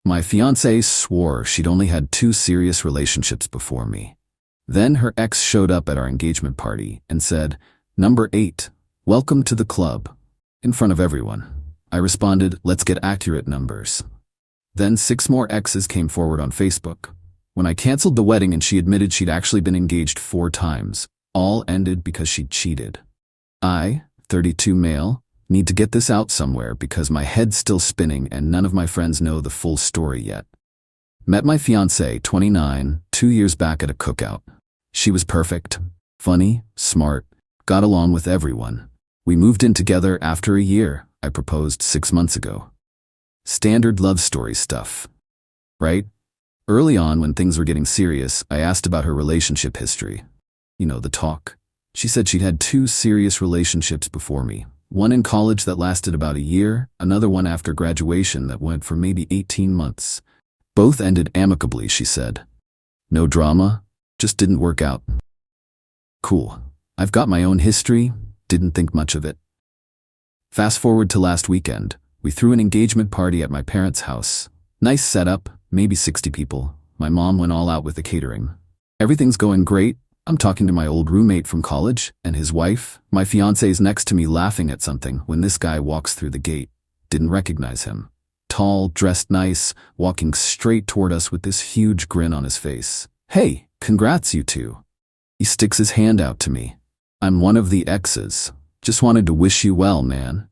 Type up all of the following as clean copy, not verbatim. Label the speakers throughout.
Speaker 1: My fiancée swore she'd only had 2 serious relationships before me. Then her ex showed up at our engagement party and said, "Number 8, welcome to the club," in front of everyone. I responded, "Let's get accurate numbers." Then 6 more exes came forward on Facebook. When I canceled the wedding and she admitted she'd actually been engaged 4 times, all ended because she'd cheated. I, 32 male, need to get this out somewhere because my head's still spinning and none of my friends know the full story yet. Met my fiancée, 29, 2 years back at a cookout. She was perfect, funny, smart, got along with everyone. We moved in together after a year. I proposed 6 months ago. Standard love story stuff, right? Early on, when things were getting serious, I asked about her relationship history. You know, the talk. She said she'd had 2 serious relationships before me. One in college that lasted about a year, another one after graduation that went for maybe 18 months. Both ended amicably, she said. No drama, just didn't work out. Cool. I've got my own history, didn't think much of it. Fast forward to last weekend. We threw an engagement party at my parents' house. Nice setup, maybe 60 people. My mom went all out with the catering. Everything's going great. I'm talking to my old roommate from college and his wife. My fiancé's next to me laughing at something when this guy walks through the gate. Didn't recognize him. Tall, dressed nice, walking straight toward us with this huge grin on his face. "Hey, congrats you two." He sticks his hand out to me. "I'm one of the exes. Just wanted to wish you well, man."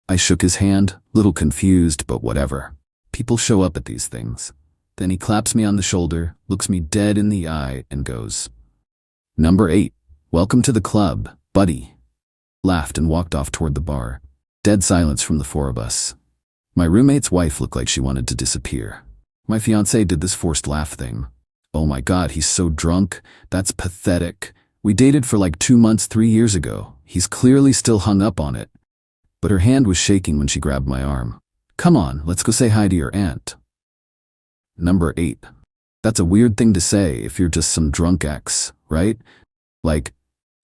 Speaker 1: I shook his hand, little confused, but whatever. People show up at these things. Then he claps me on the shoulder, looks me dead in the eye, and goes, "Number 8, welcome to the club, buddy." Laughed and walked off toward the bar. Dead silence from the 4 of us. My roommate's wife looked like she wanted to disappear. My fiancé did this forced laugh thing. "Oh my God, he's so drunk. That's pathetic. We dated for like 2 months 3 years ago. He's clearly still hung up on it." But her hand was shaking when she grabbed my arm. "Come on, let's go say hi to your aunt." Number 8. That's a weird thing to say if you're just some drunk ex, right? Like,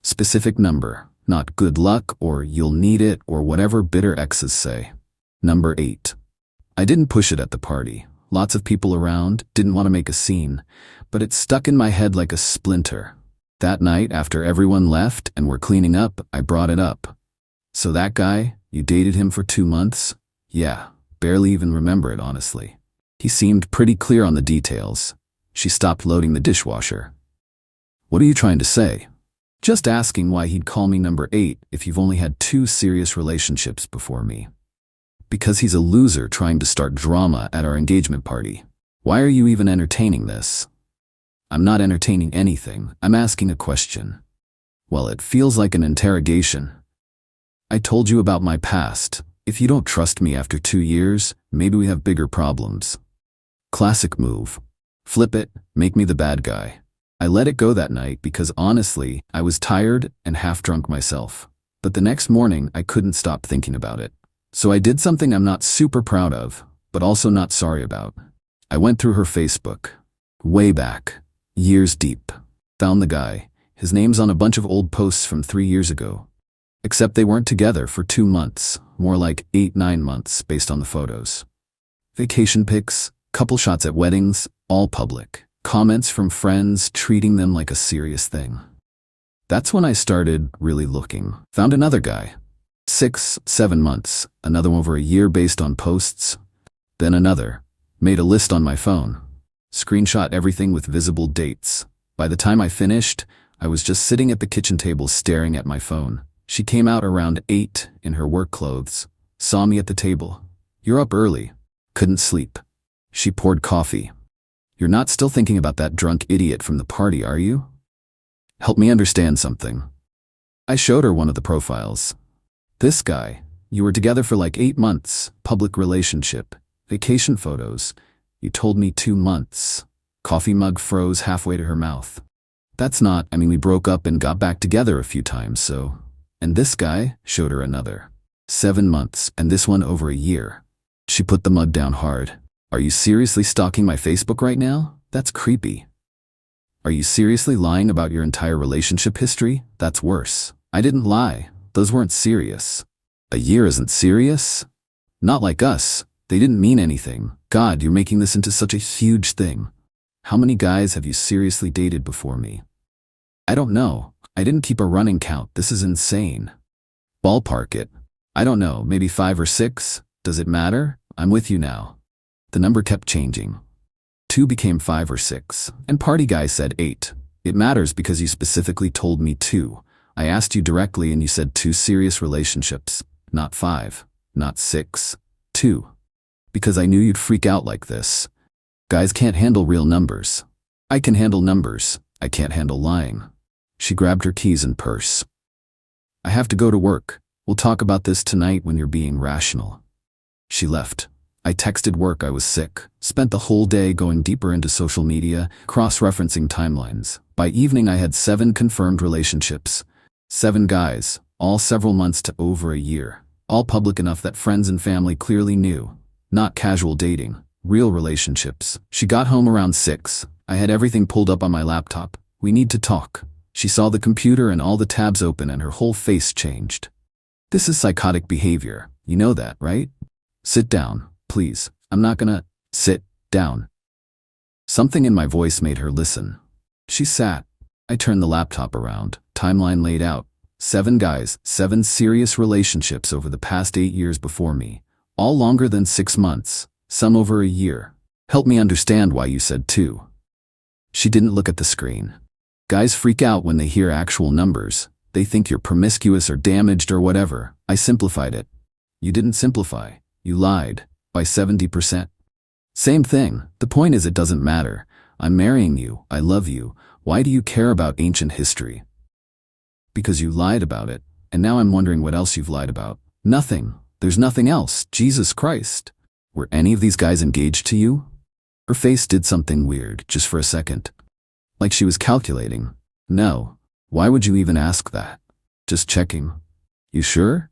Speaker 1: specific number, not good luck or you'll need it or whatever bitter exes say. Number 8. I didn't push it at the party. Lots of people around, didn't want to make a scene, but it stuck in my head like a splinter. That night, after everyone left and were cleaning up, I brought it up. "So that guy, you dated him for 2 months? Yeah, barely even remember it, honestly." He seemed pretty clear on the details. She stopped loading the dishwasher. "What are you trying to say?" "Just asking why he'd call me number 8 if you've only had 2 serious relationships before me." "Because he's a loser trying to start drama at our engagement party. Why are you even entertaining this?" "I'm not entertaining anything. I'm asking a question." "Well, it feels like an interrogation." "I told you about my past. If you don't trust me after 2 years, maybe we have bigger problems." Classic move. Flip it, make me the bad guy. I let it go that night because honestly, I was tired and half drunk myself. But the next morning, I couldn't stop thinking about it. So I did something I'm not super proud of, but also not sorry about. I went through her Facebook. Way back. Years deep. Found the guy. His name's on a bunch of old posts from 3 years ago. Except they weren't together for 2 months, more like 8-9 months based on the photos. Vacation pics, couple shots at weddings, all public. Comments from friends treating them like a serious thing. That's when I started really looking. Found another guy. 6-7 months, another one over a year based on posts. Then another. Made a list on my phone. Screenshot everything with visible dates. By the time I finished, I was just sitting at the kitchen table staring at my phone. She came out around 8 in her work clothes. Saw me at the table. "You're up early." Couldn't sleep. She poured coffee. "You're not still thinking about that drunk idiot from the party, are you? Help me understand something." I showed her one of the profiles. "This guy, you were together for like 8 months, public relationship, vacation photos. You told me 2 months. Coffee mug froze halfway to her mouth. We broke up and got back together a few times, so. And this guy," showed her another. 7 months, and this one over a year. She put the mug down hard. "Are you seriously stalking my Facebook right now? That's creepy. Are you seriously lying about your entire relationship history? That's worse." "I didn't lie. Those weren't serious." "A year isn't serious?" "Not like us. They didn't mean anything. God, you're making this into such a huge thing. How many guys have you seriously dated before me? I don't know. I didn't keep a running count. This is insane. Ballpark it. I don't know, maybe 5 or 6? Does it matter? I'm with you now. The number kept changing. 2 became 5 or 6, and party guy said 8. It matters because you specifically told me 2. I asked you directly and you said 2 serious relationships, not 5, not 6, 2. Because I knew you'd freak out like this. Guys can't handle real numbers. I can handle numbers. I can't handle lying. She grabbed her keys and purse. I have to go to work. We'll talk about this tonight when you're being rational. She left. I texted work I was sick, spent the whole day going deeper into social media, cross-referencing timelines. By evening I had 7 confirmed relationships. 7 guys, all several months to over a year. All public enough that friends and family clearly knew. Not casual dating, real relationships. She got home around 6. I had everything pulled up on my laptop. We need to talk. She saw the computer and all the tabs open and her whole face changed. This is psychotic behavior. You know that, right? Sit down, please. I'm not gonna sit down. Something in my voice made her listen. She sat. I turned the laptop around. Timeline laid out. 7 guys, 7 serious relationships over the past 8 years before me. All longer than 6 months, some over a year. Help me understand why you said 2. She didn't look at the screen. Guys freak out when they hear actual numbers. They think you're promiscuous or damaged or whatever. I simplified it. You didn't simplify. You lied. By 70%. Same thing. The point is it doesn't matter. I'm marrying you. I love you. Why do you care about ancient history? Because you lied about it. And now I'm wondering what else you've lied about. Nothing. There's nothing else. Jesus Christ. Were any of these guys engaged to you? Her face did something weird, just for a second. Like she was calculating. No. Why would you even ask that? Just checking. You sure?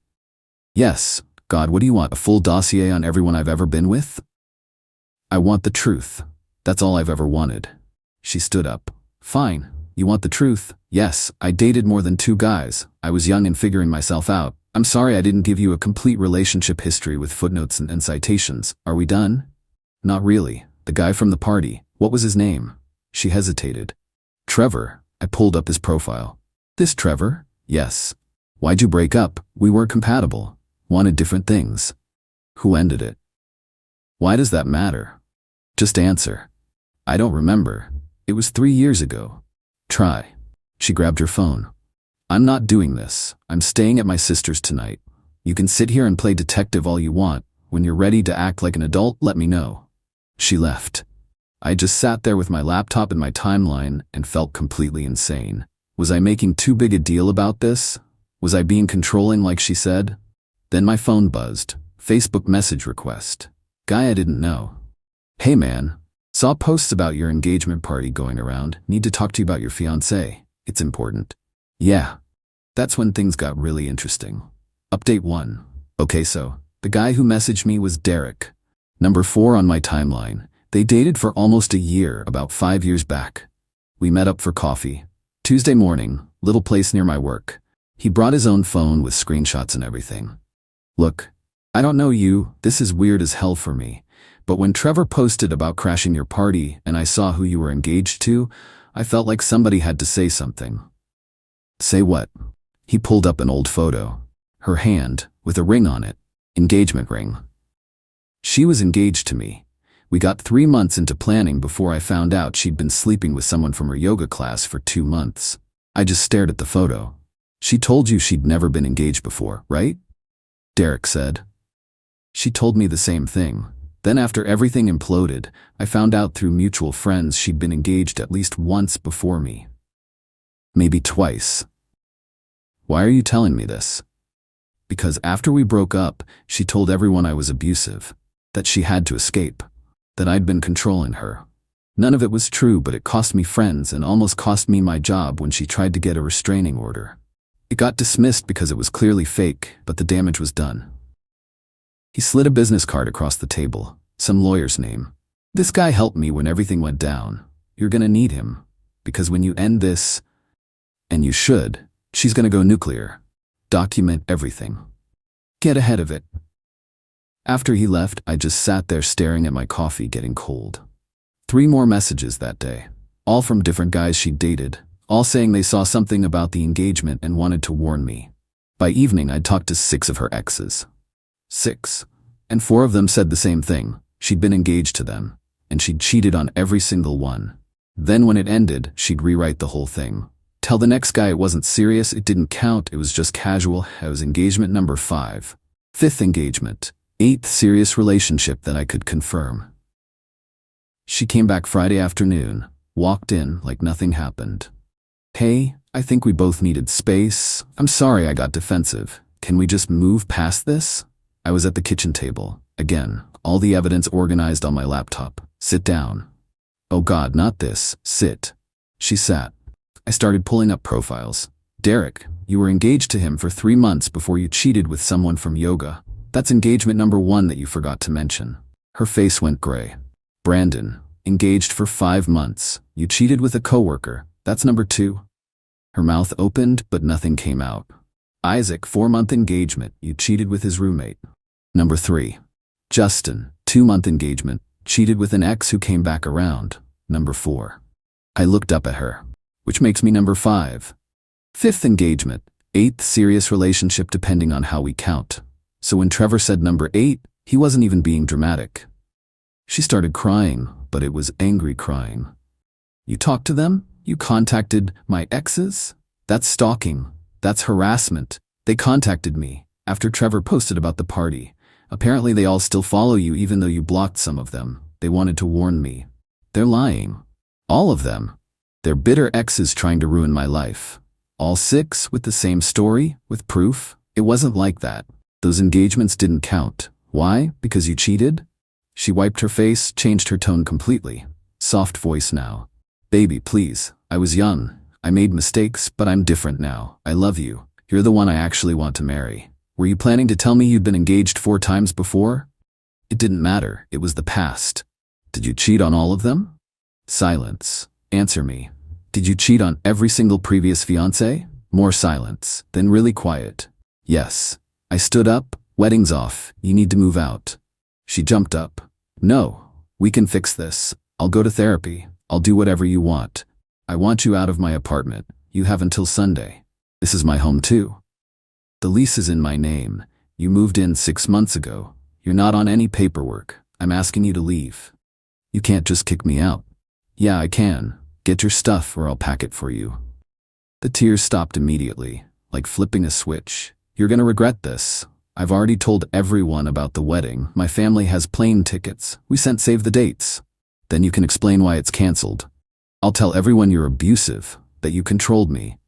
Speaker 1: Yes. God, what do you want? A full dossier on everyone I've ever been with? I want the truth. That's all I've ever wanted. She stood up. Fine. You want the truth? Yes, I dated more than 2 guys. I was young and figuring myself out. I'm sorry I didn't give you a complete relationship history with footnotes and citations. Are we done? Not really. The guy from the party. What was his name? She hesitated. Trevor. I pulled up his profile. This Trevor? Yes. Why'd you break up? We weren't compatible. Wanted different things. Who ended it? Why does that matter? Just answer. I don't remember. It was 3 years ago. Try. She grabbed her phone. I'm not doing this. I'm staying at my sister's tonight. You can sit here and play detective all you want. When you're ready to act like an adult, let me know. She left. I just sat there with my laptop and my timeline and felt completely insane. Was I making too big a deal about this? Was I being controlling like she said? Then my phone buzzed. Facebook message request. Guy I didn't know. Hey man. Saw posts about your engagement party going around. Need to talk to you about your fiancé. It's important. Yeah. That's when things got really interesting. Update 1. Okay, so the guy who messaged me was Derek. Number 4 on my timeline. They dated for almost a year, about 5 years back. We met up for coffee. Tuesday morning, little place near my work. He brought his own phone with screenshots and everything. Look, I don't know you, this is weird as hell for me. But when Trevor posted about crashing your party and I saw who you were engaged to, I felt like somebody had to say something. Say what? He pulled up an old photo. Her hand, with a ring on it. Engagement ring. She was engaged to me. We got 3 months into planning before I found out she'd been sleeping with someone from her yoga class for 2 months. I just stared at the photo. She told you she'd never been engaged before, right? Derek said. She told me the same thing. Then after everything imploded, I found out through mutual friends she'd been engaged at least once before me. Maybe twice. Why are you telling me this? Because after we broke up, she told everyone I was abusive, that she had to escape, that I'd been controlling her. None of it was true, but it cost me friends and almost cost me my job when she tried to get a restraining order. It got dismissed because it was clearly fake, but the damage was done. He slid a business card across the table, some lawyer's name. This guy helped me when everything went down. You're gonna need him, because when you end this, and you should, she's gonna go nuclear. Document everything. Get ahead of it. After he left, I just sat there staring at my coffee getting cold. 3 more messages that day, all from different guys she dated, all saying they saw something about the engagement and wanted to warn me. By evening, I'd talked to 6 of her exes. 6. And 4 of them said the same thing. She'd been engaged to them, and she'd cheated on every single one. Then when it ended, she'd rewrite the whole thing. Tell the next guy it wasn't serious, it didn't count, it was just casual. It was engagement number 5. 5th engagement. 8th serious relationship that I could confirm. She came back Friday afternoon, walked in like nothing happened. Hey, I think we both needed space. I'm sorry I got defensive. Can we just move past this? I was at the kitchen table. Again, all the evidence organized on my laptop. Sit down. Oh God, not this. Sit. She sat. I started pulling up profiles. Derek, you were engaged to him for 3 months before you cheated with someone from yoga. That's engagement number 1 that you forgot to mention. Her face went gray. Brandon, engaged for 5 months. You cheated with a coworker. That's number 2. Her mouth opened, but nothing came out. Isaac, 4-month engagement. You cheated with his roommate. Number 3. Justin, 2-month engagement. Cheated with an ex who came back around. Number 4. I looked up at her, which makes me number 5. 5th engagement. 8th serious relationship depending on how we count. So when Trevor said number 8, he wasn't even being dramatic. She started crying, but it was angry crying. You talked to them? You contacted my exes? That's stalking. That's harassment. They contacted me after Trevor posted about the party. Apparently they all still follow you even though you blocked some of them. They wanted to warn me. They're lying. All of them. They're bitter exes trying to ruin my life. All 6 with the same story, with proof. It wasn't like that. Those engagements didn't count. Why? Because you cheated? She wiped her face, changed her tone completely. Soft voice now. Baby, please. I was young. I made mistakes, but I'm different now. I love you. You're the one I actually want to marry. Were you planning to tell me you'd been engaged 4 times before? It didn't matter. It was the past. Did you cheat on all of them? Silence. Answer me. Did you cheat on every single previous fiancé? More silence. Then really quiet. Yes. I stood up. Wedding's off. You need to move out. She jumped up. No. We can fix this. I'll go to therapy. I'll do whatever you want. I want you out of my apartment. You have until Sunday. This is my home too. The lease is in my name. You moved in 6 months ago. You're not on any paperwork. I'm asking you to leave. You can't just kick me out. Yeah, I can. Get your stuff or I'll pack it for you. The tears stopped immediately, like flipping a switch. You're gonna regret this. I've already told everyone about the wedding. My family has plane tickets. We sent save the dates. Then you can explain why it's canceled. I'll tell everyone you're abusive, that you controlled me.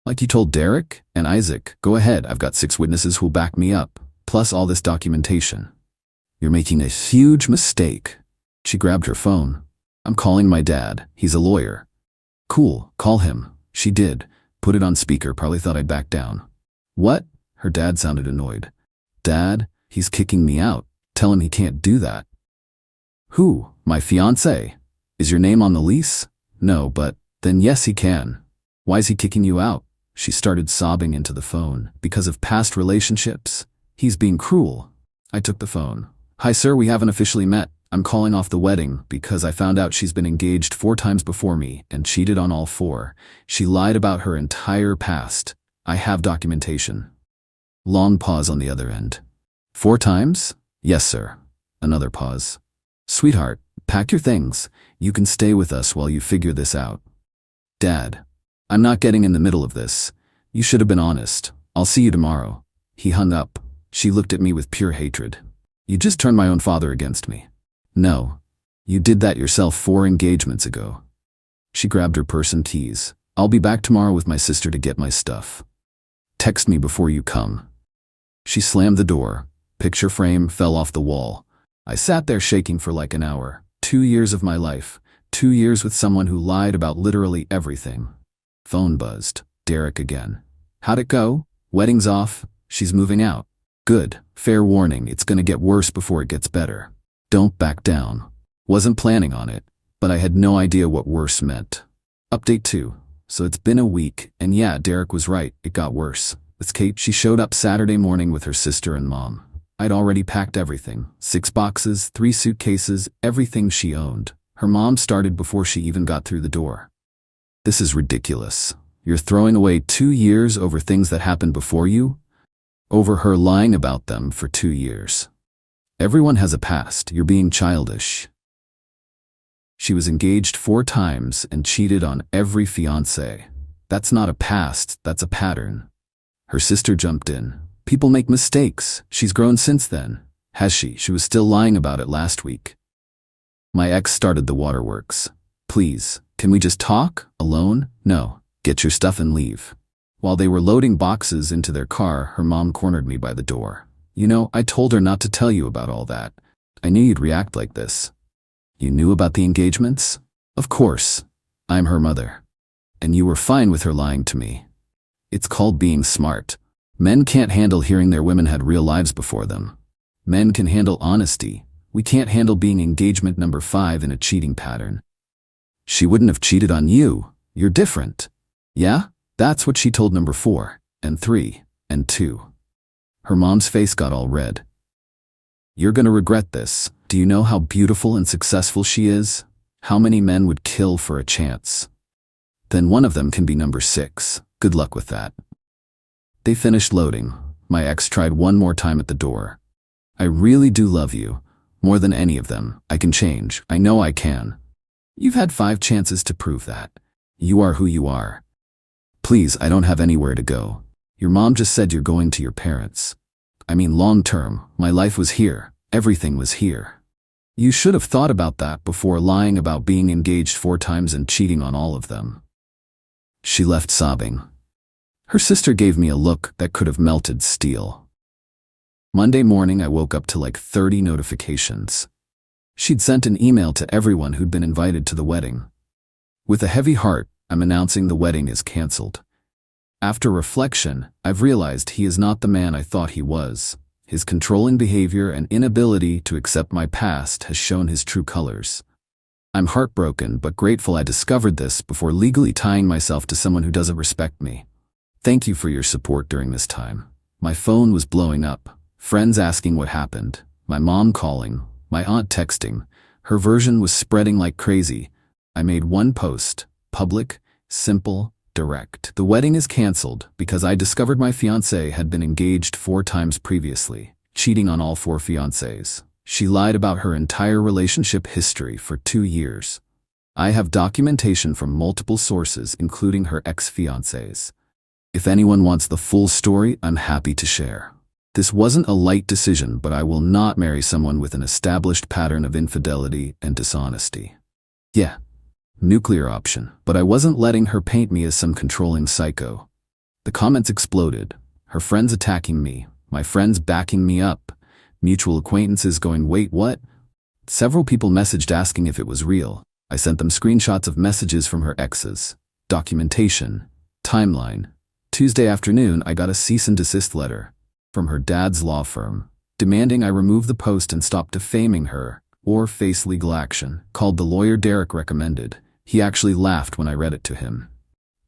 Speaker 1: Like you told Derek and Isaac. Go ahead, I've got 6 witnesses who'll back me up, plus all this documentation. You're making a huge mistake. She grabbed her phone. I'm calling my dad. He's a lawyer. Cool, call him. She did. Put it on speaker, probably thought I'd back down. What? Her dad sounded annoyed. Dad, he's kicking me out. Tell him he can't do that. Who? My fiancé? Is your name on the lease? No, but then yes he can. Why's he kicking you out? She started sobbing into the phone. Because of past relationships? He's being cruel. I took the phone. Hi sir, we haven't officially met. I'm calling off the wedding because I found out she's been engaged 4 times before me and cheated on all 4. She lied about her entire past. I have documentation. Long pause on the other end. 4 times? Yes sir. Another pause. Sweetheart, pack your things. You can stay with us while you figure this out. Dad, I'm not getting in the middle of this. You should have been honest. I'll see you tomorrow. He hung up. She looked at me with pure hatred. You just turned my own father against me. No. You did that yourself 4 engagements ago. She grabbed her purse and keys. I'll be back tomorrow with my sister to get my stuff. Text me before you come. She slammed the door. Picture frame fell off the wall. I sat there shaking for like an hour. 2 years of my life. 2 years with someone who lied about literally everything. Phone buzzed. Derek again. How'd it go? Wedding's off. She's moving out. Good. Fair warning, it's gonna get worse before it gets better. Don't back down. Wasn't planning on it, but I had no idea what worse meant. Update 2. So it's been a week, and yeah, Derek was right, it got worse. With Kate, she showed up Saturday morning with her sister and mom. I'd already packed everything. 6 boxes, 3 suitcases, everything she owned. Her mom started before she even got through the door. This is ridiculous. You're throwing away 2 years over things that happened before you? Over her lying about them for 2 years. Everyone has a past. You're being childish. She was engaged 4 times and cheated on every fiancé. That's not a past, that's a pattern. Her sister jumped in. People make mistakes. She's grown since then. Has she? She was still lying about it last week. My ex started the waterworks. Please, can we just talk? Alone? No. Get your stuff and leave. While they were loading boxes into their car, her mom cornered me by the door. You know, I told her not to tell you about all that. I knew you'd react like this. You knew about the engagements? Of course. I'm her mother. And you were fine with her lying to me. It's called being smart. Men can't handle hearing their women had real lives before them. Men can handle honesty. We can't handle being engagement number 5 in a cheating pattern. She wouldn't have cheated on you. You're different. Yeah? That's what she told number 4, and 3, and 2. Her mom's face got all red. You're gonna regret this. Do you know how beautiful and successful she is? How many men would kill for a chance? Then one of them can be number 6. Good luck with that. They finished loading. My ex tried one more time at the door. I really do love you. More than any of them. I can change. I know I can. You've had 5 chances to prove that. You are who you are. Please, I don't have anywhere to go. Your mom just said you're going to your parents. I mean, long term, my life was here. Everything was here. You should have thought about that before lying about being engaged 4 times and cheating on all of them. She left sobbing. Her sister gave me a look that could have melted steel. Monday morning, I woke up to like 30 notifications. She'd sent an email to everyone who'd been invited to the wedding. With a heavy heart, I'm announcing the wedding is canceled. After reflection, I've realized he is not the man I thought he was. His controlling behavior and inability to accept my past has shown his true colors. I'm heartbroken but grateful I discovered this before legally tying myself to someone who doesn't respect me. Thank you for your support during this time. My phone was blowing up. Friends asking what happened. My mom calling. My aunt texting. Her version was spreading like crazy. I made one post. Public, simple, direct. The wedding is canceled because I discovered my fiancée had been engaged 4 times previously, cheating on all 4 fiancés. She lied about her entire relationship history for 2 years. I have documentation from multiple sources, including her ex-fiancés. If anyone wants the full story, I'm happy to share. This wasn't a light decision, but I will not marry someone with an established pattern of infidelity and dishonesty. Yeah. Nuclear option, but I wasn't letting her paint me as some controlling psycho. The comments exploded. Her friends attacking me, my friends backing me up, mutual acquaintances going, wait, what? Several people messaged asking if it was real. I sent them screenshots of messages from her exes, documentation, timeline. Tuesday afternoon, I got a cease and desist letter from her dad's law firm, demanding I remove the post and stop defaming her or face legal action. Called the lawyer Derek recommended. He actually laughed when I read it to him.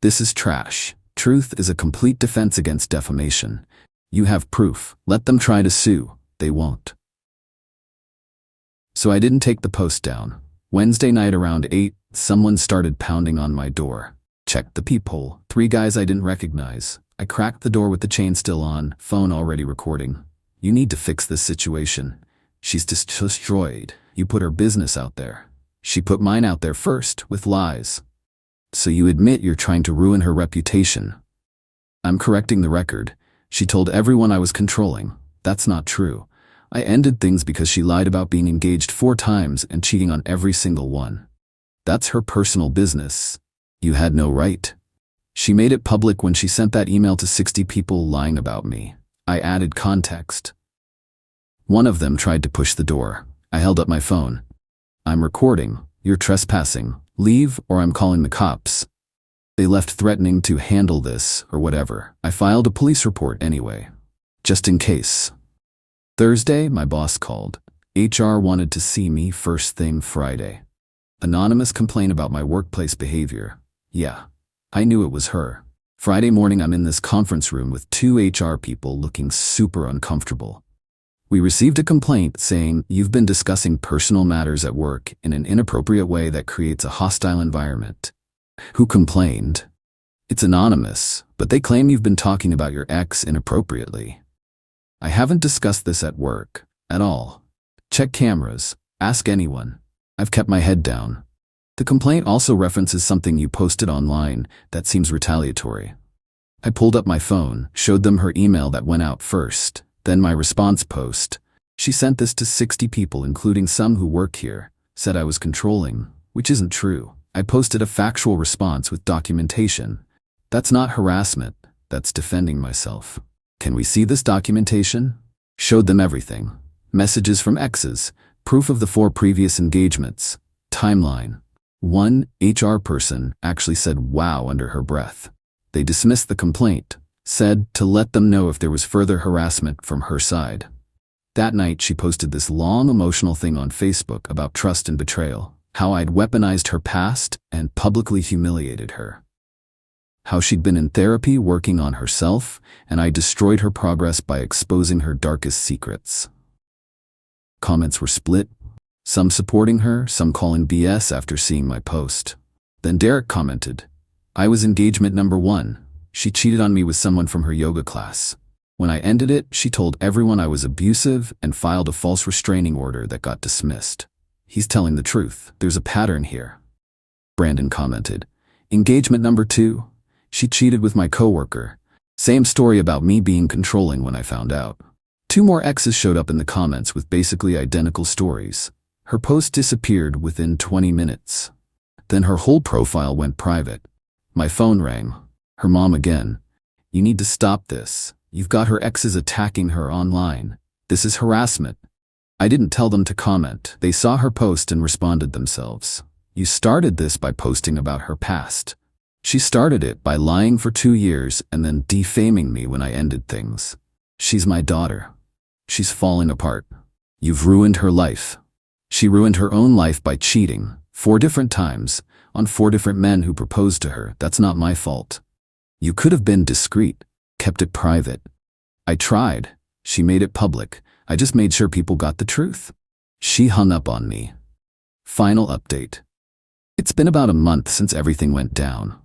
Speaker 1: This is trash. Truth is a complete defense against defamation. You have proof. Let them try to sue. They won't. So I didn't take the post down. Wednesday night around 8, someone started pounding on my door. Checked the peephole. 3 guys I didn't recognize. I cracked the door with the chain still on, phone already recording. You need to fix this situation. She's destroyed. You put her business out there. She put mine out there first, with lies. So you admit you're trying to ruin her reputation. I'm correcting the record. She told everyone I was controlling. That's not true. I ended things because she lied about being engaged 4 times and cheating on every single one. That's her personal business. You had no right. She made it public when she sent that email to 60 people lying about me. I added context. One of them tried to push the door. I held up my phone. I'm recording. You're trespassing. Leave or I'm calling the cops. They left threatening to handle this or whatever. I filed a police report anyway, just in case. Thursday, my boss called. HR wanted to see me first thing Friday. Anonymous complaint about my workplace behavior. Yeah, I knew it was her. Friday morning, I'm in this conference room with 2 HR people looking super uncomfortable. We received a complaint saying you've been discussing personal matters at work in an inappropriate way that creates a hostile environment. Who complained? It's anonymous, but they claim you've been talking about your ex inappropriately. I haven't discussed this at work, at all. Check cameras, ask anyone. I've kept my head down. The complaint also references something you posted online that seems retaliatory. I pulled up my phone, showed them her email that went out first, then my response post. She sent this to 60 people, including some who work here, said I was controlling, which isn't true. I posted a factual response with documentation. That's not harassment, that's defending myself. Can we see this documentation? Showed them everything. Messages from exes, proof of the 4 previous engagements, timeline. One HR person actually said wow under her breath. They dismissed the complaint, said to let them know if there was further harassment from her side. That night she posted this long emotional thing on Facebook about trust and betrayal, how I'd weaponized her past and publicly humiliated her. How she'd been in therapy working on herself, and I destroyed her progress by exposing her darkest secrets. Comments were split, some supporting her, some calling BS after seeing my post. Then Derek commented, I was engagement number 1. She cheated on me with someone from her yoga class. When I ended it, she told everyone I was abusive and filed a false restraining order that got dismissed. He's telling the truth. There's a pattern here. Brandon commented, engagement number 2. She cheated with my coworker. Same story about me being controlling when I found out. 2 more exes showed up in the comments with basically identical stories. Her post disappeared within 20 minutes. Then her whole profile went private. My phone rang. Her mom again. You need to stop this. You've got her exes attacking her online. This is harassment. I didn't tell them to comment. They saw her post and responded themselves. You started this by posting about her past. She started it by lying for 2 years and then defaming me when I ended things. She's my daughter. She's falling apart. You've ruined her life. She ruined her own life by cheating, 4 different times, on 4 different men who proposed to her. That's not my fault. You could have been discreet, kept it private. I tried. She made it public. I just made sure people got the truth. She hung up on me. Final update. It's been about a month since everything went down.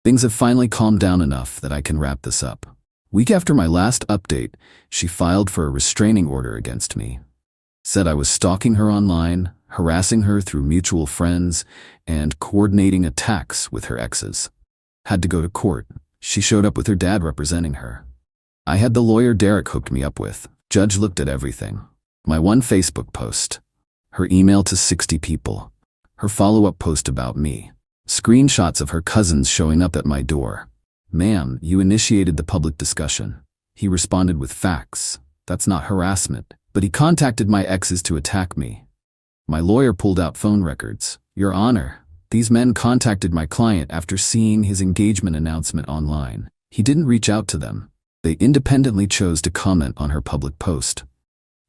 Speaker 1: Things have finally calmed down enough that I can wrap this up. Week after my last update, she filed for a restraining order against me. Said I was stalking her online, harassing her through mutual friends, and coordinating attacks with her exes. Had to go to court. She showed up with her dad representing her. I had the lawyer Derek hooked me up with. Judge looked at everything. My one Facebook post. Her email to 60 people. Her follow-up post about me. Screenshots of her cousins showing up at my door. Ma'am, you initiated the public discussion. He responded with facts. That's not harassment. But he contacted my exes to attack me. My lawyer pulled out phone records. Your Honor, these men contacted my client after seeing his engagement announcement online. He didn't reach out to them. They independently chose to comment on her public post.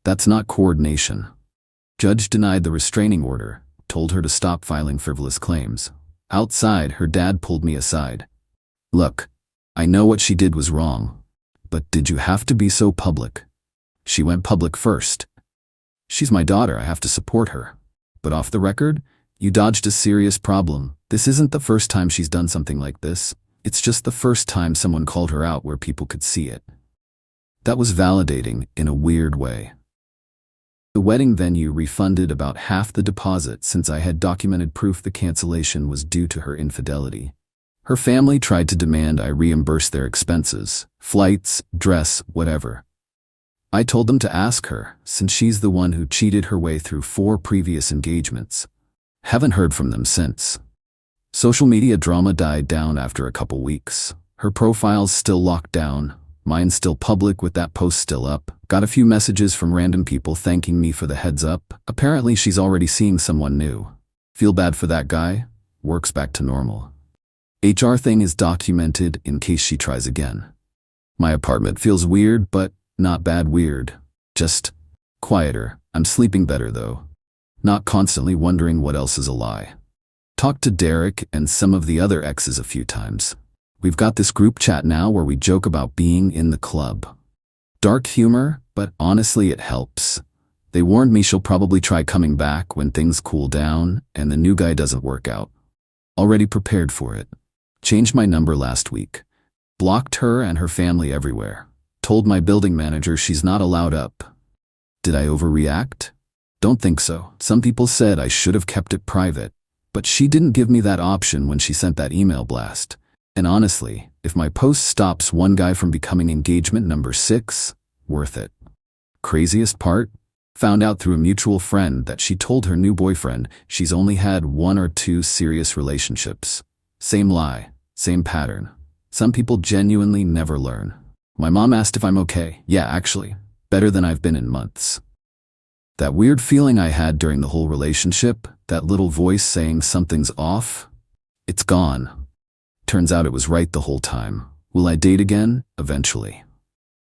Speaker 1: That's not coordination. Judge denied the restraining order, told her to stop filing frivolous claims. Outside, her dad pulled me aside. Look, I know what she did was wrong, but did you have to be so public? She went public first. She's my daughter, I have to support her. But off the record, you dodged a serious problem. This isn't the first time she's done something like this. It's just the first time someone called her out where people could see it. That was validating in a weird way. The wedding venue refunded about half the deposit since I had documented proof the cancellation was due to her infidelity. Her family tried to demand I reimburse their expenses, flights, dress, whatever. I told them to ask her, since she's the one who cheated her way through 4 previous engagements. Haven't heard from them since. Social media drama died down after a couple weeks. Her profile's still locked down, mine's still public with that post still up. Got a few messages from random people thanking me for the heads up. Apparently she's already seeing someone new. Feel bad for that guy? Works back to normal. HR thing is documented in case she tries again. My apartment feels weird, but not bad weird. Just quieter. I'm sleeping better though. Not constantly wondering what else is a lie. Talked to Derek and some of the other exes a few times. We've got this group chat now where we joke about being in the club. Dark humor, but honestly it helps. They warned me she'll probably try coming back when things cool down and the new guy doesn't work out. Already prepared for it. Changed my number last week. Blocked her and her family everywhere. Told my building manager she's not allowed up. Did I overreact? Don't think so. Some people said I should have kept it private, but she didn't give me that option when she sent that email blast. And honestly, if my post stops one guy from becoming engagement number 6, worth it. Craziest part? Found out through a mutual friend that she told her new boyfriend she's only had 1 or 2 serious relationships. Same lie, same pattern. Some people genuinely never learn. My mom asked if I'm okay. Yeah, actually, better than I've been in months. That weird feeling I had during the whole relationship, that little voice saying something's off, it's gone. Turns out it was right the whole time. Will I date again? Eventually.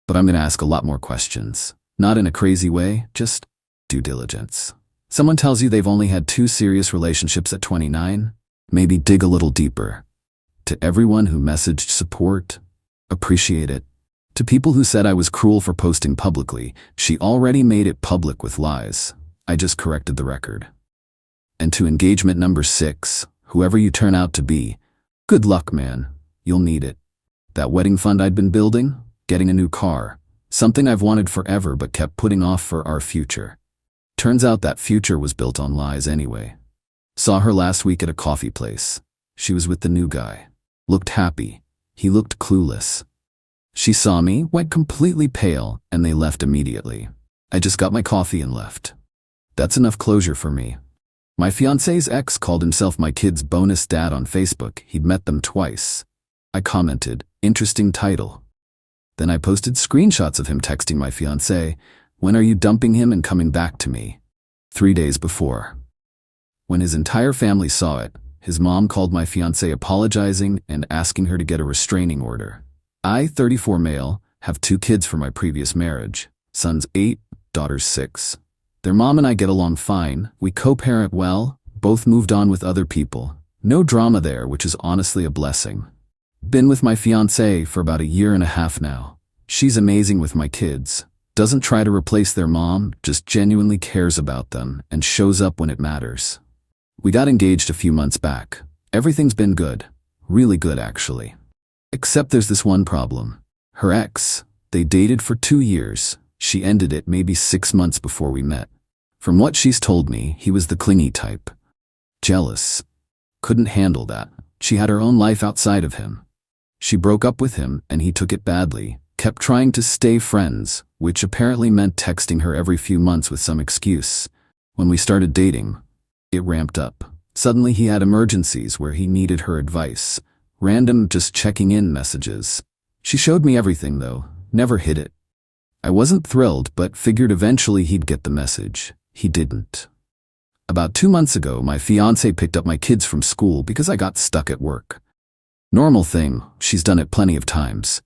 Speaker 1: But I'm gonna ask a lot more questions. Not in a crazy way, just due diligence. Someone tells you they've only had 2 serious relationships at 29? Maybe dig a little deeper. To everyone who messaged support, appreciate it. To people who said I was cruel for posting publicly, she already made it public with lies. I just corrected the record. And to engagement number 6, whoever you turn out to be, good luck, man. You'll need it. That wedding fund I'd been building, getting a new car, something I've wanted forever but kept putting off for our future. Turns out that future was built on lies anyway. Saw her last week at a coffee place. She was with the new guy. Looked happy. He looked clueless. She saw me, went completely pale, and they left immediately. I just got my coffee and left. That's enough closure for me. My fiancé's ex called himself my kid's bonus dad on Facebook. He'd met them twice. I commented, interesting title. Then I posted screenshots of him texting my fiancé, when are you dumping him and coming back to me? 3 days before. When his entire family saw it, his mom called my fiancé apologizing and asking her to get a restraining order. I, 34 male, have 2 kids from my previous marriage. Son's 8, daughter's 6. Their mom and I get along fine, we co-parent well, both moved on with other people. No drama there, which is honestly a blessing. Been with my fiancé for about 1.5 years now. She's amazing with my kids. Doesn't try to replace their mom, just genuinely cares about them and shows up when it matters. We got engaged a few months back. Everything's been good. Really good, actually. Except there's this one problem. Her ex, they dated for 2 years. She ended it maybe 6 months before we met. From what she's told me, he was the clingy type. Jealous. Couldn't handle that. She had her own life outside of him. She broke up with him and he took it badly, kept trying to stay friends, which apparently meant texting her every few months with some excuse. When we started dating, it ramped up. Suddenly he had emergencies where he needed her advice. Random just checking in messages. She showed me everything though, never hid it. I wasn't thrilled but figured eventually he'd get the message. He didn't. About 2 months ago, my fiancé picked up my kids from school because I got stuck at work. Normal thing, she's done it plenty of times.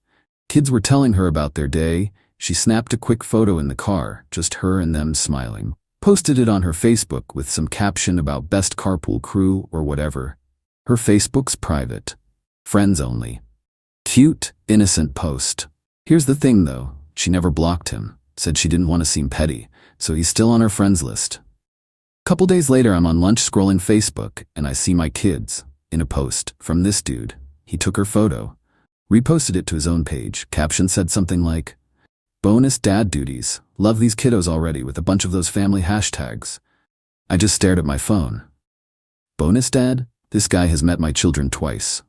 Speaker 1: Kids were telling her about their day. She snapped a quick photo in the car, just her and them smiling. Posted it on her Facebook with some caption about best carpool crew or whatever. Her Facebook's private. Friends only. Cute, innocent post. Here's the thing though, she never blocked him. Said she didn't want to seem petty, so he's still on her friends list. Couple days later, I'm on lunch scrolling Facebook and I see my kids in a post from this dude. He took her photo, reposted it to his own page. Caption said something like, bonus dad duties. Love these kiddos already, with a bunch of those family hashtags. I just stared at my phone. Bonus dad? This guy has met my children twice.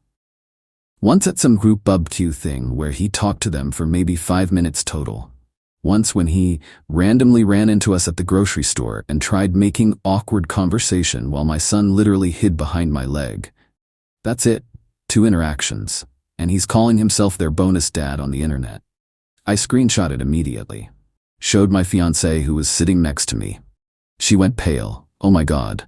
Speaker 1: Once at some group barbecue thing where he talked to them for maybe 5 minutes total. Once when he randomly ran into us at the grocery store and tried making awkward conversation while my son literally hid behind my leg. That's it. 2 interactions. And he's calling himself their bonus dad on the internet. I screenshot it immediately. Showed my fiancée who was sitting next to me. She went pale. Oh my God.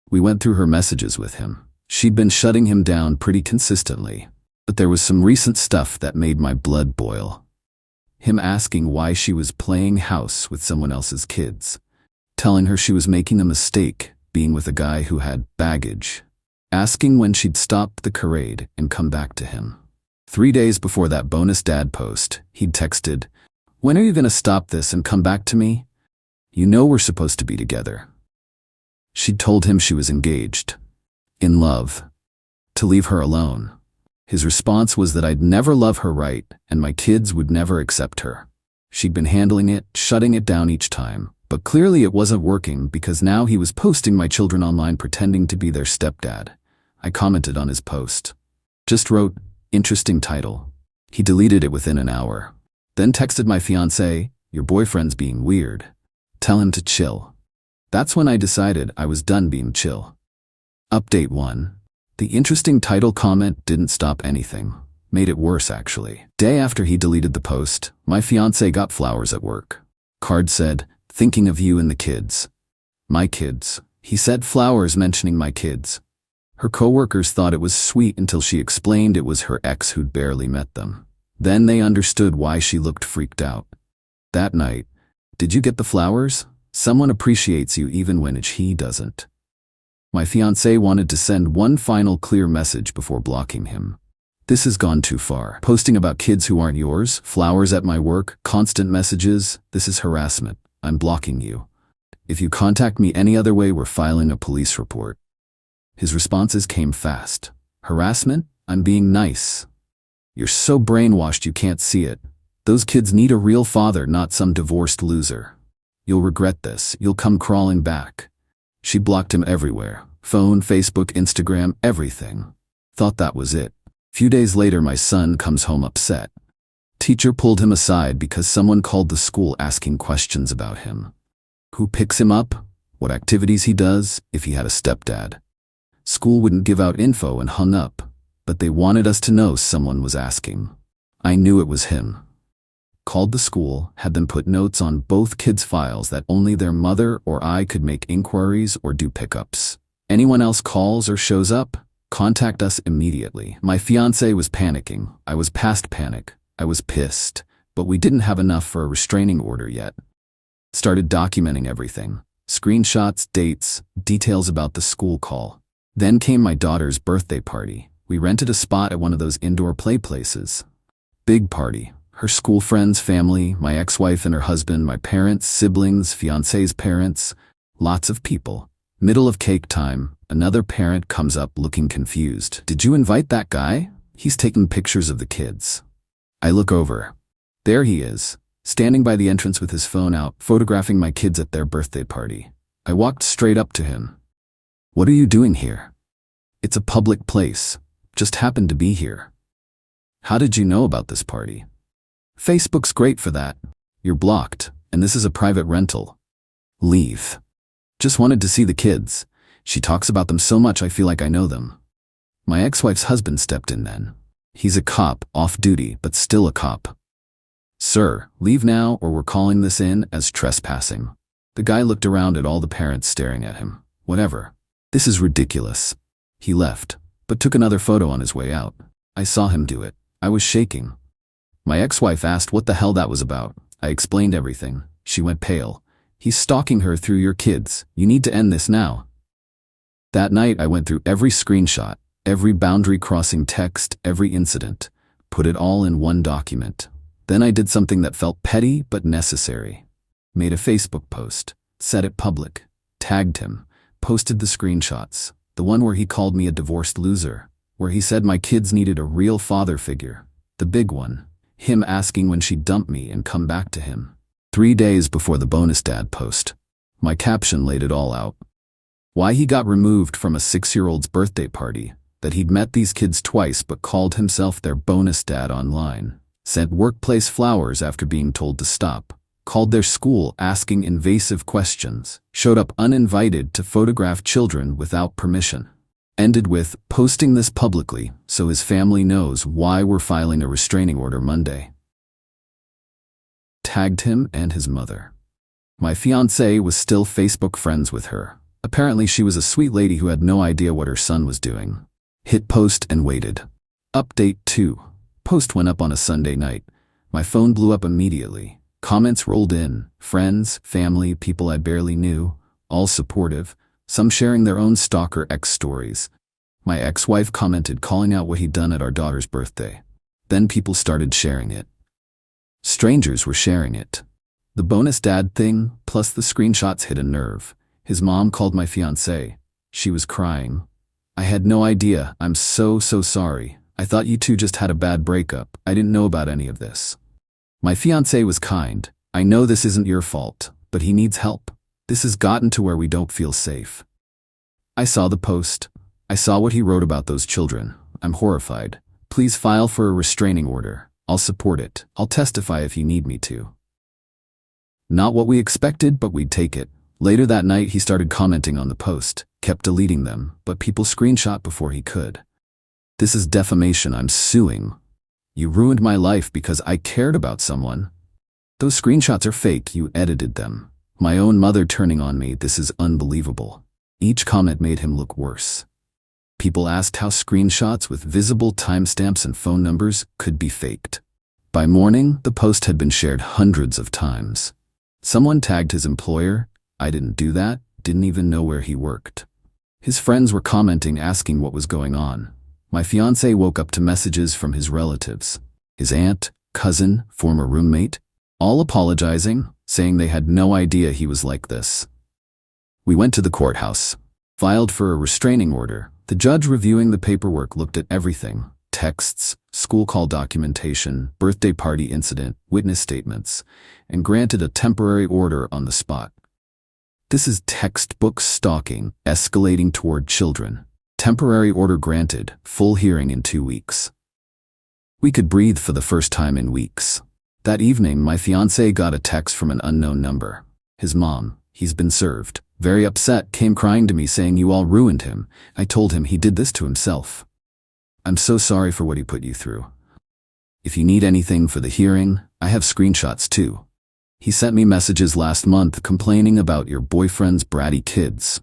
Speaker 1: We went through her messages with him. She'd been shutting him down pretty consistently. But there was some recent stuff that made my blood boil. Him asking why she was playing house with someone else's kids. Telling her she was making a mistake being with a guy who had baggage. Asking when she'd stop the charade and come back to him. 3 days before that bonus dad post, he'd texted, When are you gonna stop this and come back to me? You know we're supposed to be together. She'd told him she was engaged. In love. To leave her alone. His response was that I'd never love her right, and my kids would never accept her. She'd been handling it, shutting it down each time, but clearly it wasn't working because now he was posting my children online pretending to be their stepdad. I commented on his post. Just wrote, "Interesting title." He deleted it within an hour. Then texted my fiancée, "Your boyfriend's being weird. Tell him to chill." That's when I decided I was done being chill. Update 1. The interesting title comment didn't stop anything. Made it worse, actually. Day after he deleted the post, my fiancée got flowers at work. Card said, "Thinking of you and the kids." My kids. He said flowers mentioning my kids. Her coworkers thought it was sweet until she explained it was her ex who'd barely met them. Then they understood why she looked freaked out. That night, "Did you get the flowers? Someone appreciates you even when he doesn't." My fiancé wanted to send one final clear message before blocking him. "This has gone too far. Posting about kids who aren't yours, flowers at my work, constant messages, this is harassment. I'm blocking you. If you contact me any other way, we're filing a police report." His responses came fast. "Harassment? I'm being nice. You're so brainwashed you can't see it. Those kids need a real father, not some divorced loser. You'll regret this. You'll come crawling back." She blocked him everywhere. Phone, Facebook, Instagram, everything. Thought that was it. Few days later, my son comes home upset. Teacher pulled him aside because someone called the school asking questions about him. Who picks him up? What activities he does? If he had a stepdad. School wouldn't give out info and hung up, but they wanted us to know someone was asking. I knew it was him. Called the school, had them put notes on both kids' files that only their mother or I could make inquiries or do pickups. Anyone else calls or shows up, contact us immediately. My fiancé was panicking. I was past panic. I was pissed, but we didn't have enough for a restraining order yet. Started documenting everything. Screenshots, dates, details about the school call. Then came my daughter's birthday party. We rented a spot at one of those indoor play places. Big party. Her school friends, family, my ex-wife and her husband, my parents, siblings, fiancé's parents. Lots of people. Middle of cake time, another parent comes up looking confused. "Did you invite that guy? He's taking pictures of the kids." I look over. There he is, standing by the entrance with his phone out, photographing my kids at their birthday party. I walked straight up to him. "What are you doing here?" "It's a public place. Just happened to be here." "How did you know about this party?" "Facebook's great for that." "You're blocked, and this is a private rental. Leave." "Just wanted to see the kids. She talks about them so much I feel like I know them." My ex-wife's husband stepped in then. He's a cop, off duty, but still a cop. "Sir, leave now or we're calling this in as trespassing." The guy looked around at all the parents staring at him. "Whatever. This is ridiculous." He left, but took another photo on his way out. I saw him do it. I was shaking. My ex-wife asked what the hell that was about. I explained everything. She went pale. "He's stalking her through your kids. You need to end this now." That night I went through every screenshot, every boundary-crossing text, every incident. Put it all in one document. Then I did something that felt petty but necessary. Made a Facebook post. Set it public. Tagged him. Posted the screenshots. The one where he called me a divorced loser. Where he said my kids needed a real father figure. The big one. Him asking when she'd dump me and come back to him. 3 days before the bonus dad post. My caption laid it all out. Why he got removed from a 6-year-old's birthday party. That he'd met these kids twice but called himself their bonus dad online. Sent workplace flowers after being told to stop. Called their school asking invasive questions. Showed up uninvited to photograph children without permission. Ended with posting this publicly so his family knows why we're filing a restraining order Monday. Tagged him and his mother. My fiancée was still Facebook friends with her. Apparently she was a sweet lady who had no idea what her son was doing. Hit post and waited. Update 2. Post went up on a Sunday night. My phone blew up immediately. Comments rolled in. Friends, family, people I barely knew. All supportive. Some sharing their own stalker ex stories. My ex-wife commented calling out what he'd done at our daughter's birthday. Then people started sharing it. Strangers were sharing it. The bonus dad thing, plus the screenshots hit a nerve. His mom called my fiancée. She was crying. I had no idea. I'm so sorry. I thought you two just had a bad breakup. I didn't know about any of this. My fiancé was kind. I know this isn't your fault, but he needs help. This has gotten to where we don't feel safe. I saw the post. I saw what he wrote about those children. I'm horrified. Please file for a restraining order. I'll support it. I'll testify if you need me to. Not what we expected, but we'd take it. Later that night, he started commenting on the post, kept deleting them, but people screenshot before he could. This is defamation. I'm suing. You ruined my life because I cared about someone. Those screenshots are fake. You edited them. My own mother turning on me. This is unbelievable. Each comment made him look worse. People asked how screenshots with visible timestamps and phone numbers could be faked. By morning, the post had been shared hundreds of times. Someone tagged his employer. I didn't do that, didn't even know where he worked. His friends were commenting, asking what was going on. My fiancé woke up to messages from his relatives. His aunt, cousin, former roommate, all apologizing, saying they had no idea he was like this. We went to the courthouse, filed for a restraining order. The judge reviewing the paperwork looked at everything: texts, school call documentation, birthday party incident, witness statements, and granted a temporary order on the spot. This is textbook stalking, escalating toward children. Temporary order granted, full hearing in 2 weeks. We could breathe for the first time in weeks. That evening, my fiancé got a text from an unknown number. His mom, he's been served, very upset, came crying to me saying you all ruined him. I told him he did this to himself. I'm so sorry for what he put you through. If you need anything for the hearing, I have screenshots too. He sent me messages last month complaining about your boyfriend's bratty kids.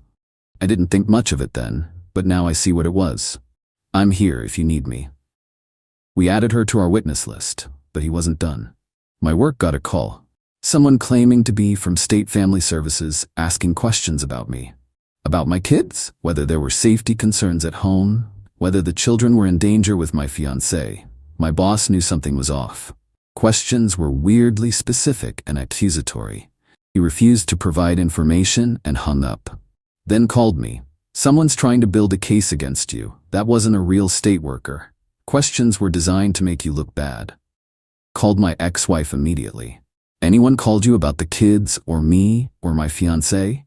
Speaker 1: I didn't think much of it then, but now I see what it was. I'm here if you need me. We added her to our witness list, but he wasn't done. My work got a call. Someone claiming to be from State Family Services asking questions about me. About my kids, whether there were safety concerns at home, whether the children were in danger with my fiancé. My boss knew something was off. Questions were weirdly specific and accusatory. He refused to provide information and hung up. Then called me. Someone's trying to build a case against you. That wasn't a real state worker. Questions were designed to make you look bad. Called my ex-wife immediately. Anyone called you about the kids or me or my fiancé?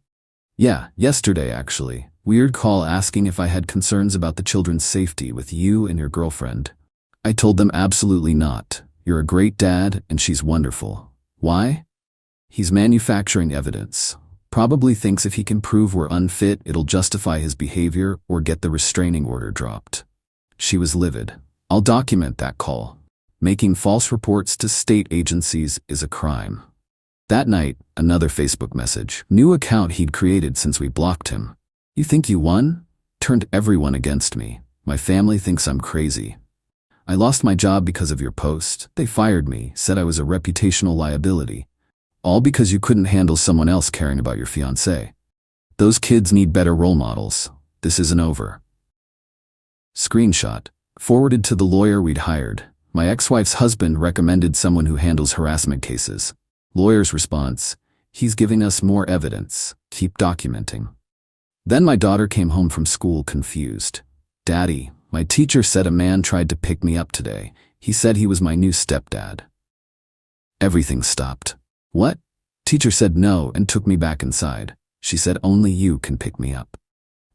Speaker 1: Yeah, yesterday actually. Weird call asking if I had concerns about the children's safety with you and your girlfriend. I told them absolutely not. You're a great dad and she's wonderful. Why? He's manufacturing evidence. Probably thinks if he can prove we're unfit, it'll justify his behavior or get the restraining order dropped. She was livid. I'll document that call. Making false reports to state agencies is a crime. That night, another Facebook message. New account he'd created since we blocked him. You think you won? Turned everyone against me. My family thinks I'm crazy. I lost my job because of your post. They fired me, said I was a reputational liability. All because you couldn't handle someone else caring about your fiancé. Those kids need better role models. This isn't over. Screenshot. Forwarded to the lawyer we'd hired. My ex-wife's husband recommended someone who handles harassment cases. Lawyer's response. He's giving us more evidence. Keep documenting. Then my daughter came home from school confused. Daddy, my teacher said a man tried to pick me up today. He said he was my new stepdad. Everything stopped. What? Teacher said no and took me back inside. She said only you can pick me up.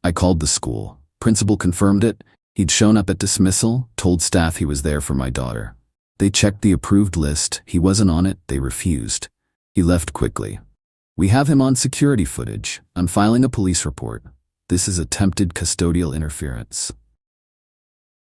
Speaker 1: I called the school. Principal confirmed it. He'd shown up at dismissal, told staff he was there for my daughter. They checked the approved list. He wasn't on it. They refused. He left quickly. We have him on security footage. I'm filing a police report. This is attempted custodial interference.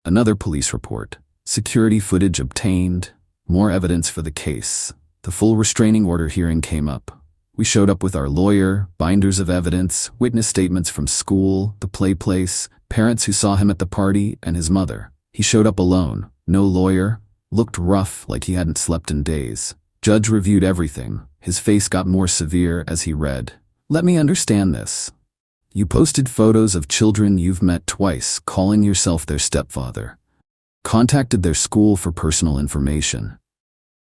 Speaker 1: Another police report. Security footage obtained. More evidence for the case. The full restraining order hearing came up. We showed up with our lawyer, binders of evidence, witness statements from school, the play place, parents who saw him at the party, and his mother. He showed up alone. No lawyer. Looked rough, like he hadn't slept in days. Judge reviewed everything. His face got more severe as he read. Let me understand this. You posted photos of children you've met twice, calling yourself their stepfather. Contacted their school for personal information.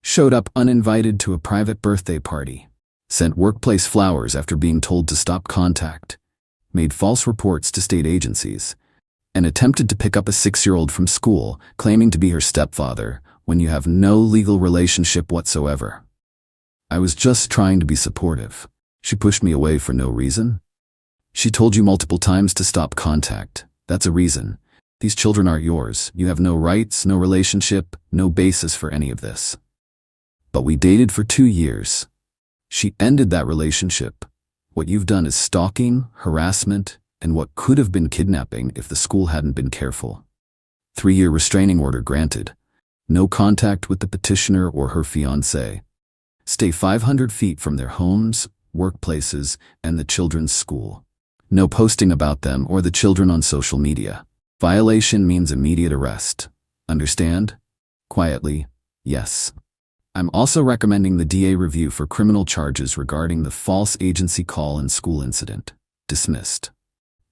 Speaker 1: Showed up uninvited to a private birthday party. Sent workplace flowers after being told to stop contact. Made false reports to state agencies. And attempted to pick up a 6-year-old from school, claiming to be her stepfather, when you have no legal relationship whatsoever. I was just trying to be supportive. She pushed me away for no reason. She told you multiple times to stop contact. That's a reason. These children aren't yours. You have no rights, no relationship, no basis for any of this. But we dated for 2 years. She ended that relationship. What you've done is stalking, harassment, and what could have been kidnapping if the school hadn't been careful. 3-year restraining order granted. No contact with the petitioner or her fiancé. Stay 500 feet from their homes, workplaces, and the children's school. No posting about them or the children on social media. Violation means immediate arrest. Understand? Quietly, yes. I'm also recommending the DA review for criminal charges regarding the false agency call and school incident. Dismissed.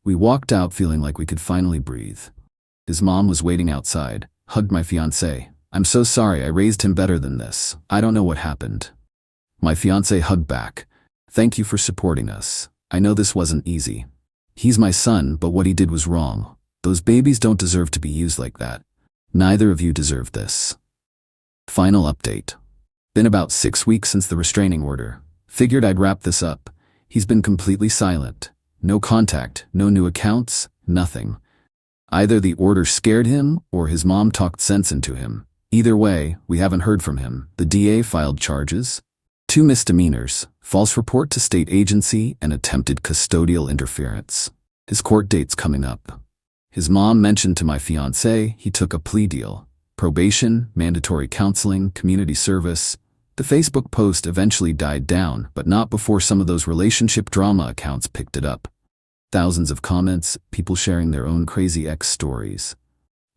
Speaker 1: We walked out feeling like we could finally breathe. His mom was waiting outside, hugged my fiancé. I'm so sorry, I raised him better than this. I don't know what happened. My fiancé hugged back. Thank you for supporting us. I know this wasn't easy. He's my son, but what he did was wrong. Those babies don't deserve to be used like that. Neither of you deserve this. Final update. Been about 6 weeks since the restraining order. Figured I'd wrap this up. He's been completely silent. No contact, no new accounts, nothing. Either the order scared him or his mom talked sense into him. Either way, we haven't heard from him. The DA filed charges. 2 misdemeanors, false report to state agency and attempted custodial interference. His court date's coming up. His mom mentioned to my fiancé he took a plea deal. Probation, mandatory counseling, community service. The Facebook post eventually died down, but not before some of those relationship drama accounts picked it up. Thousands of comments, people sharing their own crazy ex stories.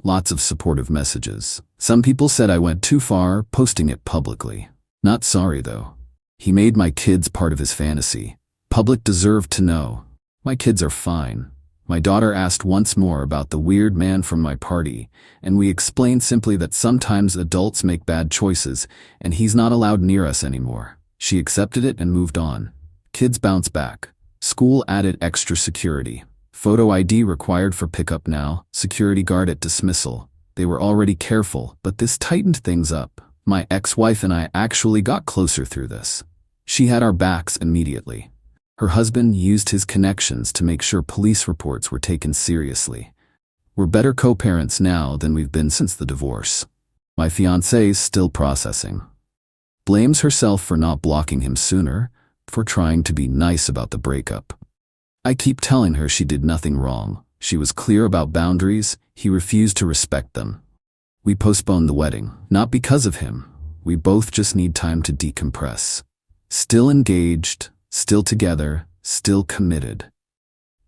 Speaker 1: Lots of supportive messages. Some people said I went too far, posting it publicly. Not sorry though. He made my kids part of his fantasy. Public deserved to know. My kids are fine. My daughter asked once more about the weird man from my party, and we explained simply that sometimes adults make bad choices, and he's not allowed near us anymore. She accepted it and moved on. Kids bounce back. School added extra security. Photo ID required for pickup now, security guard at dismissal. They were already careful, but this tightened things up. My ex-wife and I actually got closer through this. She had our backs immediately. Her husband used his connections to make sure police reports were taken seriously. We're better co-parents now than we've been since the divorce. My fiancé's still processing. Blames herself for not blocking him sooner, for trying to be nice about the breakup. I keep telling her she did nothing wrong. She was clear about boundaries, he refused to respect them. We postponed the wedding, not because of him. We both just need time to decompress. Still engaged, still together, still committed.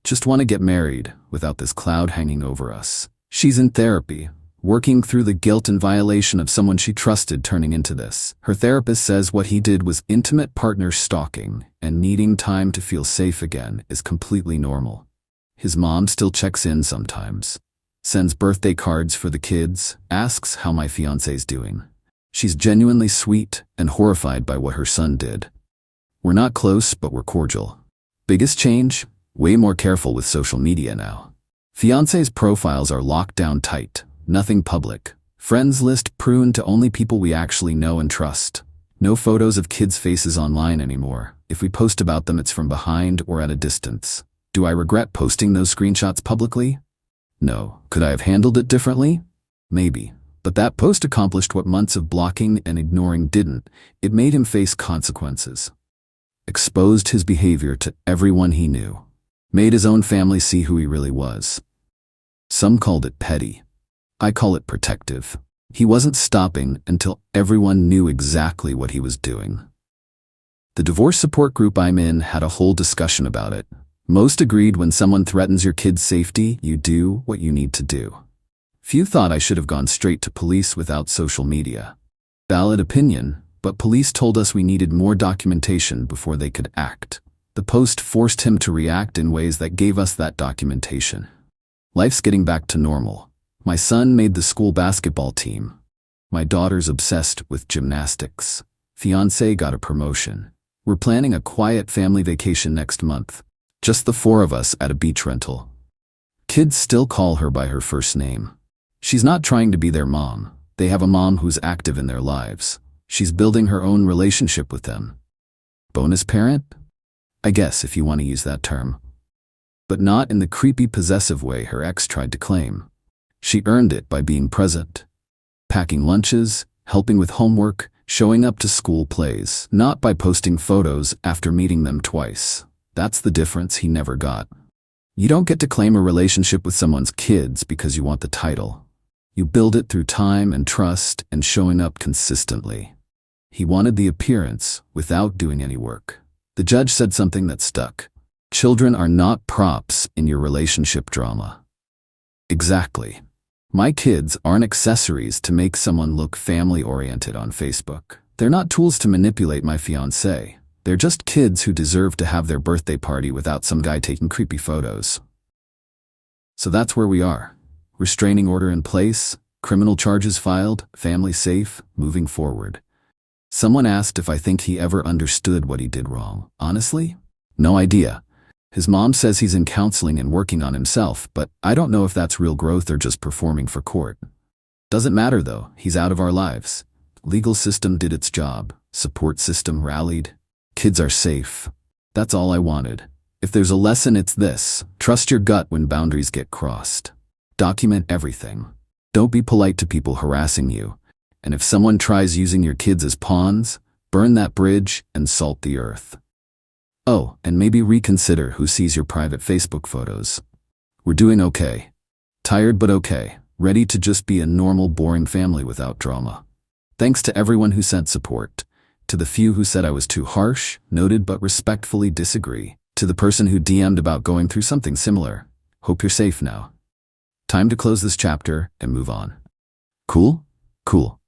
Speaker 1: Just want to get married without this cloud hanging over us. She's in therapy, working through the guilt and violation of someone she trusted turning into this. Her therapist says what he did was intimate partner stalking, and needing time to feel safe again is completely normal. His mom still checks in sometimes. Sends birthday cards for the kids, asks how my fiancé's doing. She's genuinely sweet and horrified by what her son did. We're not close, but we're cordial. Biggest change? Way more careful with social media now. Fiancé's profiles are locked down tight, nothing public. Friends list pruned to only people we actually know and trust. No photos of kids' faces online anymore. If we post about them, it's from behind or at a distance. Do I regret posting those screenshots publicly? No. Could I have handled it differently? Maybe. But that post accomplished what months of blocking and ignoring didn't. It made him face consequences. Exposed his behavior to everyone he knew. Made his own family see who he really was. Some called it petty. I call it protective. He wasn't stopping until everyone knew exactly what he was doing. The divorce support group I'm in had a whole discussion about it. Most agreed when someone threatens your kid's safety, you do what you need to do. Few thought I should have gone straight to police without social media. Valid opinion, but police told us we needed more documentation before they could act. The post forced him to react in ways that gave us that documentation. Life's getting back to normal. My son made the school basketball team. My daughter's obsessed with gymnastics. Fiancé got a promotion. We're planning a quiet family vacation next month. Just the four of us at a beach rental. Kids still call her by her first name. She's not trying to be their mom. They have a mom who's active in their lives. She's building her own relationship with them. Bonus parent? I guess, if you want to use that term. But not in the creepy possessive way her ex tried to claim. She earned it by being present. Packing lunches, helping with homework, showing up to school plays, not by posting photos after meeting them twice. That's the difference he never got. You don't get to claim a relationship with someone's kids because you want the title. You build it through time and trust and showing up consistently. He wanted the appearance without doing any work. The judge said something that stuck. Children are not props in your relationship drama. Exactly. My kids aren't accessories to make someone look family-oriented on Facebook. They're not tools to manipulate my fiancé. They're just kids who deserve to have their birthday party without some guy taking creepy photos. So that's where we are. Restraining order in place, criminal charges filed, family safe, moving forward. Someone asked if I think he ever understood what he did wrong. Honestly? No idea. His mom says he's in counseling and working on himself, but I don't know if that's real growth or just performing for court. Doesn't matter though, he's out of our lives. Legal system did its job. Support system rallied. Kids are safe. That's all I wanted. If there's a lesson, it's this. Trust your gut when boundaries get crossed. Document everything. Don't be polite to people harassing you. And if someone tries using your kids as pawns, burn that bridge and salt the earth. Oh, and maybe reconsider who sees your private Facebook photos. We're doing okay. Tired but okay. Ready to just be a normal, boring family without drama. Thanks to everyone who sent support. To the few who said I was too harsh, noted but respectfully disagree. To the person who DM'd about going through something similar. Hope you're safe now. Time to close this chapter and move on. Cool? Cool.